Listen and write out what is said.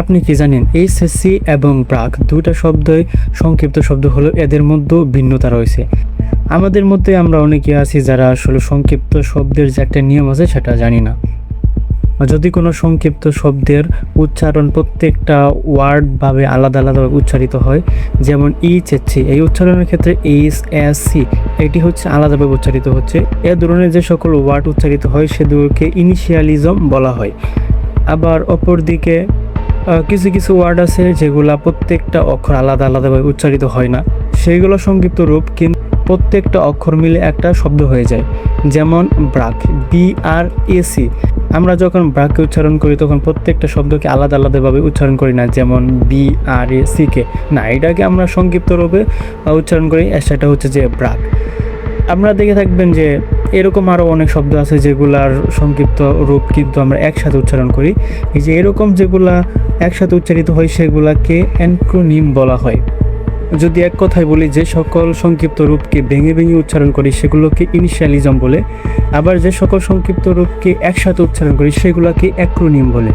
আপনি কি জানেন এইচএসসি এবং ব্রাক দুইটা শব্দই সংক্ষিপ্ত শব্দ হলো, এদের মধ্যেও ভিন্নতা রয়েছে। আমাদের মধ্যে আমরা অনেকে আছি যারা আসলে সংক্ষিপ্ত শব্দের যে একটা নিয়ম আছে সেটা জানি না। যদি কোনো সংক্ষিপ্ত শব্দের উচ্চারণ প্রত্যেকটা ওয়ার্ড ভাবে আলাদা আলাদাভাবে উচ্চারিত হয়, যেমন এইচএসসি এই উচ্চারণের ক্ষেত্রে এইচএসসি এটি হচ্ছে আলাদাভাবে উচ্চারিত হচ্ছে। এ ধরনের যে সকল ওয়ার্ড উচ্চারিত হয় সেগুলোকে ইনিশিয়ালিজম বলা হয়। আবার অপরদিকে কিছু কিছু ওয়ার্ড আছে যেগুলা প্রত্যেকটা অক্ষর আলাদা আলাদাভাবে উচ্চারিত হয় না, সেইগুলো সংক্ষিপ্ত রূপ, কিন্তু প্রত্যেকটা অক্ষর মিলে একটা শব্দ হয়ে যায়। যেমন ব্রাক, BRAC। আমরা যখন ব্রাককে উচ্চারণ করি তখন প্রত্যেকটা শব্দকে আলাদা আলাদাভাবে উচ্চারণ করি না, যেমন BRAC না, এটাকে আমরা সংক্ষিপ্ত রূপে উচ্চারণ করি, সেটা হচ্ছে যে ব্রাক। আপনারা দেখে থাকবেন যে এরকম আরও অনেক শব্দ আছে যেগুলার সংক্ষিপ্ত রূপ কিন্তু আমরা একসাথে উচ্চারণ করি। এই যে এরকম যেগুলা একসাথে উচ্চারিত হয় সেগুলাকে অ্যানক্রোনিম বলা হয়। যদি এক কথায় বলি, যে সকল সংক্ষিপ্ত রূপকে ভেঙে ভেঙে উচ্চারণ করি সেগুলোকে ইনিশিয়ালিজম বলে, আবার যে সকল সংক্ষিপ্ত রূপকে একসাথে উচ্চারণ করি সেগুলোকে অ্যাক্রোনিম বলে।